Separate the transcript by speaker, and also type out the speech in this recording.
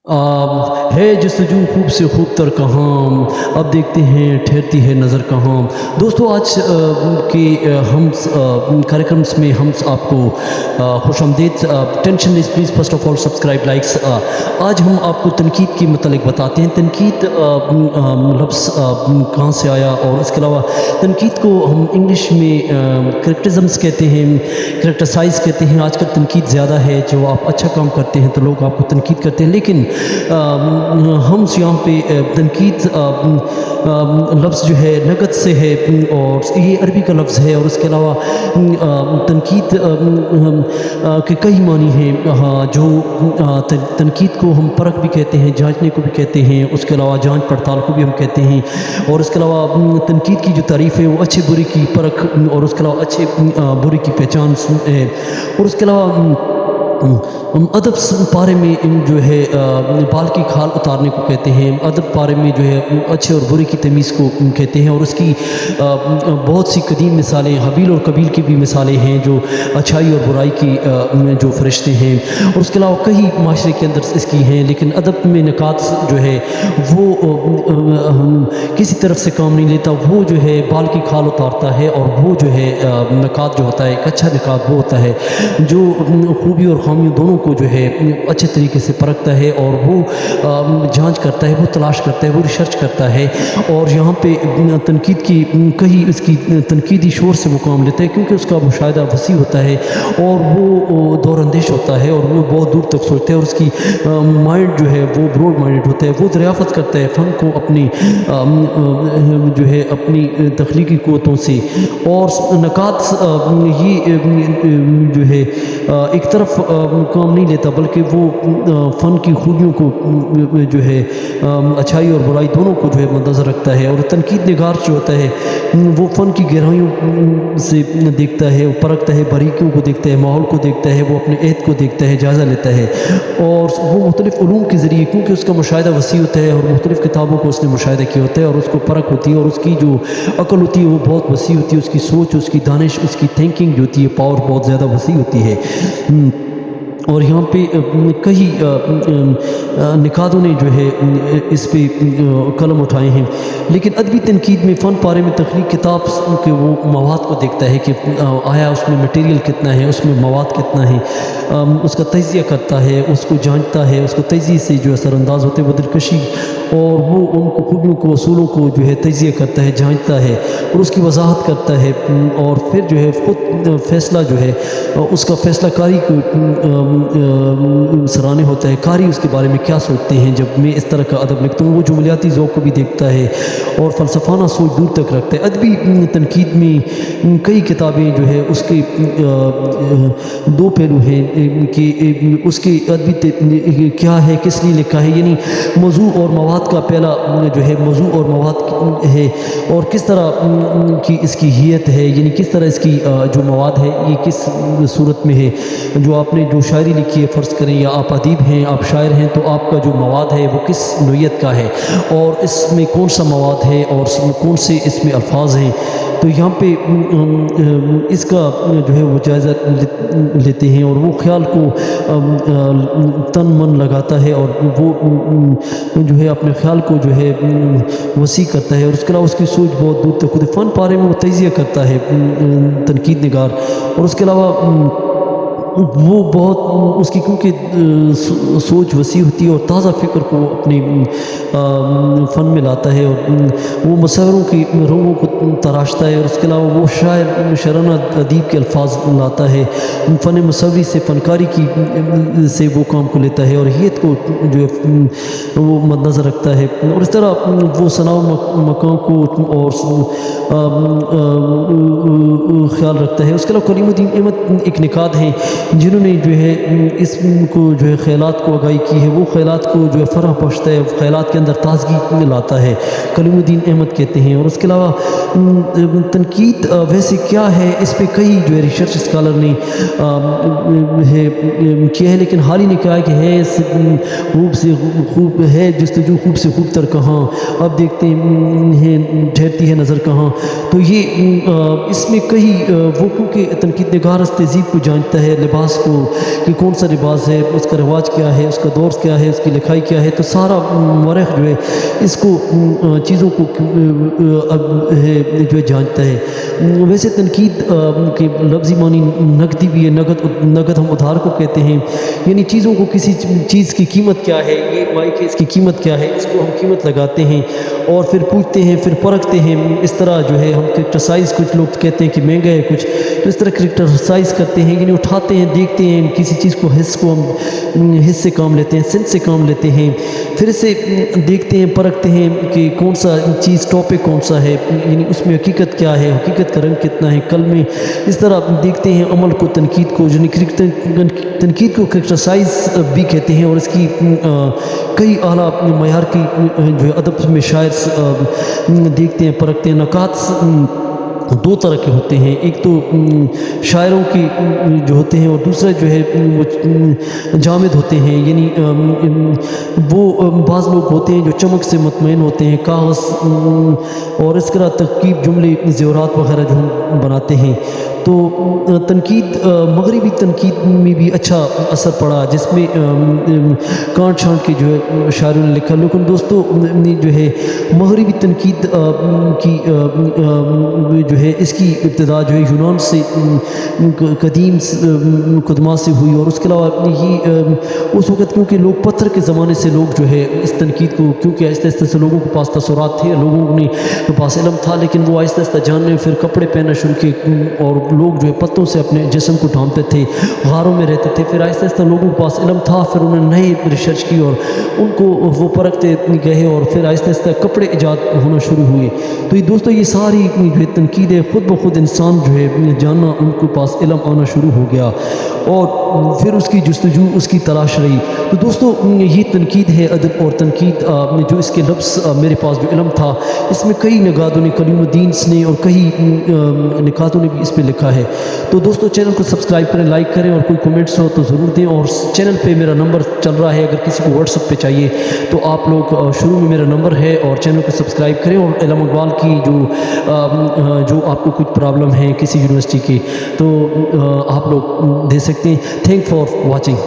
Speaker 1: ہے جستجو خوب سے خوب تر کہاں، اب دیکھتے ہیں ٹھہرتی ہے نظر کہاں۔ دوستو آج کے ہم کاریکرمس میں ہم آپ کو خوش آمدید۔ Tension less please first of all subscribe likes. آج ہم آپ کو تنقید کے متعلق بتاتے ہیں۔ تنقید لفظ کہاں سے آیا، اور اس کے علاوہ تنقید کو ہم انگلش میں کریٹزمس کہتے ہیں، کریٹیسائز کہتے ہیں۔ آج کل تنقید زیادہ ہے، جو آپ اچھا کام کرتے ہیں تو لوگ آپ کو تنقید کرتے ہیں، لیکن ہم یہاں پہ تنقید لفظ جو ہے نقد سے ہے، اور یہ عربی کا لفظ ہے، اور اس کے علاوہ تنقید کے کئی معنی ہیں۔ جو تنقید کو ہم پرکھ بھی کہتے ہیں، جانچنے کو بھی کہتے ہیں، اس کے علاوہ جانچ پڑتال کو بھی ہم کہتے ہیں، اور اس کے علاوہ تنقید کی جو تعریف ہے وہ اچھے برے کی پرکھ، اور اس کے علاوہ اچھے برے کی پہچان ہے، اور اس کے علاوہ ادب پارے میں جو ہے بال کی کھال اتارنے کو کہتے ہیں۔ ادب پارے میں جو ہے اچھے اور برے کی تمیز کو کہتے ہیں، اور اس کی بہت سی قدیم مثالیں، حبیل اور قبیل کی بھی مثالیں ہیں، جو اچھائی اور برائی کی جو فرشتے ہیں، اور اس کے علاوہ کئی معاشرے کے اندر اس کی ہیں۔ لیکن ادب میں نکات جو ہے وہ کسی طرف سے کام نہیں لیتا، وہ جو ہے بال کی کھال اتارتا ہے، اور وہ جو ہے نکات جو ہوتا ہے، ایک اچھا نکات وہ ہوتا ہے جو خوبی اور خامیوں دونوں کو جو ہے اچھے طریقے سے پرکھتا ہے، اور وہ جانچ کرتا ہے، وہ تلاش کرتا ہے، وہ ریسرچ کرتا ہے، اور یہاں پہ تنقید کی کہیں اس کی تنقیدی شور سے وہ کام لیتا ہے، کیونکہ اس کا مشاہدہ وسیع ہوتا ہے، اور وہ دور اندیش ہوتا ہے، اور وہ بہت دور تک سوچتا ہے، اور اس کی مائنڈ جو ہے وہ براڈ مائنڈ ہوتا ہے، وہ دریافت کرتا ہے فن کو اپنی جو ہے اپنی تخلیقی قوتوں سے، اور نکات یہ جو ہے ایک طرف کام نہیں لیتا، بلکہ وہ فن کی خوبیوں کو جو ہے اچھائی اور برائی دونوں کو جو ہے مدنظر رکھتا ہے، اور تنقید نگار جو ہوتا ہے وہ فن کی گہرائیوں سے دیکھتا ہے، وہ پرکھتا ہے، باریکیوں کو دیکھتا ہے، ماحول کو دیکھتا ہے، وہ اپنے عہد کو دیکھتا ہے، جائزہ لیتا ہے، اور وہ مختلف علوم کے ذریعے، کیونکہ اس کا مشاہدہ وسیع ہوتا ہے، اور مختلف کتابوں کو اس نے مشاہدہ کیا ہوتا ہے، اور اس کو پرکھ ہوتی ہے، اور اس کی جو عقل ہوتی ہے وہ بہت وسیع ہوتی ہے، اس کی سوچ، اس کی دانش، اس کی تھنکنگ جو ہوتی ہے، پاور بہت زیادہ وسیع ہوتی ہے۔ اور یہاں پہ کئی نقادوں نے جو ہے اس پہ قلم اٹھائے ہیں، لیکن ادبی تنقید میں فن پارے میں تخلیق کتاب کے وہ مواد کو دیکھتا ہے کہ آیا اس میں مٹیریل کتنا ہے، اس میں مواد کتنا ہے، اس کا تجزیہ کرتا ہے، اس کو جانچتا ہے، اس کو تجزیے سے جو اثر انداز ہوتے ہیں وہ دلکشی، اور وہ ان کو خوبیوں کو، اصولوں کو جو ہے تجزیہ کرتا ہے، جانچتا ہے، اور اس کی وضاحت کرتا ہے، اور پھر جو ہے خود فیصلہ جو ہے اس کا فیصلہ کاری کو سرانے ہوتا ہے، کاری اس کے بارے میں کیا سوچتے ہیں جب میں اس طرح کا ادب لکھتا ہوں۔ وہ جملیاتی ذوق کو بھی دیکھتا ہے، اور فلسفانہ سوچ دور تک رکھتا ہے۔ ادبی تنقید میں کئی کتابیں جو ہے اس کے دو پہلو ہیں کہ اس کی ادبی کیا ہے، کس لیے لکھا ہے، یعنی موضوع اور مواد کا پہلا جو ہے موضوع اور مواد ہے، اور کس طرح کی اس کی ہیت ہے، یعنی کس طرح اس کی جو مواد ہے یہ کس صورت میں ہے۔ جو آپ نے جو شاعری لکھی ہے، فرض کریں، یا آپ ادیب ہیں، آپ شاعر ہیں، تو آپ کا جو مواد ہے وہ کس نوعیت کا ہے، اور اس میں کون سا مواد ہے، اور کون سے اس میں الفاظ ہیں۔ تو یہاں پہ اس کا جو ہے وہ جائزہ لیتے ہیں، اور وہ خیال کو تن من لگاتا ہے، اور وہ جو ہے اپنے خیال کو جو ہے وسیع کرتا ہے، اور اس کے علاوہ اس کی سوچ بہت دور تک ہوتی ہے۔ فن پارے میں وہ تجزیہ کرتا ہے تنقید نگار، اور اس کے علاوہ وہ بہت اس کی کیونکہ سوچ وسیع ہوتی ہے، اور تازہ فکر کو اپنے فن میں لاتا ہے، اور وہ مصوروں کی رنگوں کو تراشتا ہے، اور اس کے علاوہ وہ شاعرانہ ادیب کے الفاظ لاتا ہے، فن مصوری سے، فنکاری کی سے وہ کام کو لیتا ہے، اور ہیت کو جو ہے وہ مد نظر رکھتا ہے، اور اس طرح وہ ثناء مکان کو اور خیال رکھتا ہے۔ اس کے علاوہ کلیم الدین احمد ایک نقاد ہیں جنہوں نے جو ہے اس کو جو ہے خیالات کو آگاہی کی ہے، وہ خیالات کو جو ہے فرح بخشتا ہے، خیالات کے اندر تازگی لاتا ہے، کلیم الدین احمد کہتے ہیں۔ اور اس کے علاوہ تنقید ویسے کیا ہے، اس پہ کئی جو ہے ریسرچ اسکالر نے کیا ہے، لیکن حال ہی نے کہا کہ ہے خوب سے خوب ہے جستجو خوب سے خوب تر کہاں، اب دیکھتے ہیں ٹھہرتی ہے نظر کہاں۔ تو یہ اس میں کئی وہ کیونکہ تنقید نگار اس تہذیب کو جانتا ہے، لباس کو کہ کون سا لباس ہے، اس کا رواج کیا ہے، اس کا دور کیا ہے، اس کی لکھائی کیا ہے، تو سارا مورخ جو ہے اس کو چیزوں کو جو ہے جانتا ہے۔ ویسے تنقید کے لفظی معنی نقدی بھی ہے، نقد ہم ادھار کو کہتے ہیں، یعنی چیزوں کو کسی چیز کی قیمت کیا ہے، یہ وائی کہ اس کی قیمت کیا ہے، اس کو ہم قیمت لگاتے ہیں اور پھر پوچھتے ہیں، پھر پرکھتے ہیں۔ اس طرح جو ہے ہم کرٹیسائز، کچھ لوگ کہتے ہیں کہ مہنگا ہے کچھ، تو اس طرح کرٹیسائز کرتے ہیں، یعنی اٹھاتے ہیں، دیکھتے ہیں کسی چیز کو، حص کو ہم حص سے کام لیتے ہیں، سنس سے کام لیتے ہیں، پھر اسے دیکھتے ہیں، پرکھتے ہیں کہ کون سا چیز، ٹاپک کون سا ہے، یعنی اس میں حقیقت کیا ہے، حقیقت کا رنگ کتنا ہے، کل میں اس طرح دیکھتے ہیں عمل کو، تنقید کو، یعنی تنقید کو کرٹیسائز بھی کہتے ہیں، اور اس کی کئی اعلیٰ معیار کی جو ہے ادب میں شاعر دیکھتے ہیں، پرکھتے ہیں۔ نکات دو طرح کے ہوتے ہیں، ایک تو شاعروں کے جو ہوتے ہیں، اور دوسرا جو ہے وہ جامد ہوتے ہیں، یعنی وہ بعض لوگ ہوتے ہیں جو چمک سے مطمئن ہوتے ہیں، کاغذ اور اس طرح ترکیب، جملے، زیورات وغیرہ جو ہم بناتے ہیں۔ تو تنقید، مغربی تنقید میں بھی اچھا اثر پڑا، جس میں کانٹ چھانٹ کے جو ہے شاعروں نے لکھا، لیکن دوستو جو ہے مغربی تنقید کی جو ہے اس کی ابتدا جو ہے یونان سے قدیم قدماء سے ہوئی، اور اس کے علاوہ یہ اس وقت کیونکہ لوگ پتھر کے زمانے سے لوگ جو ہے اس تنقید کو، کیونکہ آہستہ آہستہ سے لوگوں کے پاس تصورات تھے، لوگوں کے پاس علم تھا، لیکن وہ آہستہ آہستہ جاننے، پھر کپڑے پہننا شروع کیے، اور لوگ جو ہے پتوں سے اپنے جسم کو ڈھانپتے تھے، غاروں میں رہتے تھے، پھر آہستہ آہستہ لوگوں کے پاس علم تھا، پھر انہوں نے نئے ریسرچ کی اور ان کو وہ پرکھتے گئے، اور پھر آہستہ آہستہ کپڑے ایجاد ہونا شروع ہوئے۔ تو یہ دوستو یہ ساری جو ہے تنقید ہے، خود بخود انسان جو ہے جاننا، ان کے پاس علم آنا شروع ہو گیا، اور پھر اس کی جستجو، اس کی تلاش رہی۔ تو دوستو یہ تنقید ہے، ادب اور تنقید جو اس کے لفظ میرے پاس جو علم تھا، اس میں کئی نگاتوں نے، کلیم الدین نے اور کئی نکاتوں نے بھی اس پہ لکھا ہے۔ تو دوستو چینل کو سبسکرائب کریں، لائک کریں، اور کوئی کومنٹس ہو تو ضرور دیں، اور چینل پہ میرا نمبر چل رہا ہے، اگر کسی کو واٹس ایپ پہ چاہیے تو آپ لوگ شروع میں میرا نمبر ہے، اور چینل کو سبسکرائب کریں، اور علم اقبال کی جو آپ کو کچھ پرابلم ہے کسی یونیورسٹی کی، تو آپ لوگ دے سکتے ہیں۔ Thank for watching.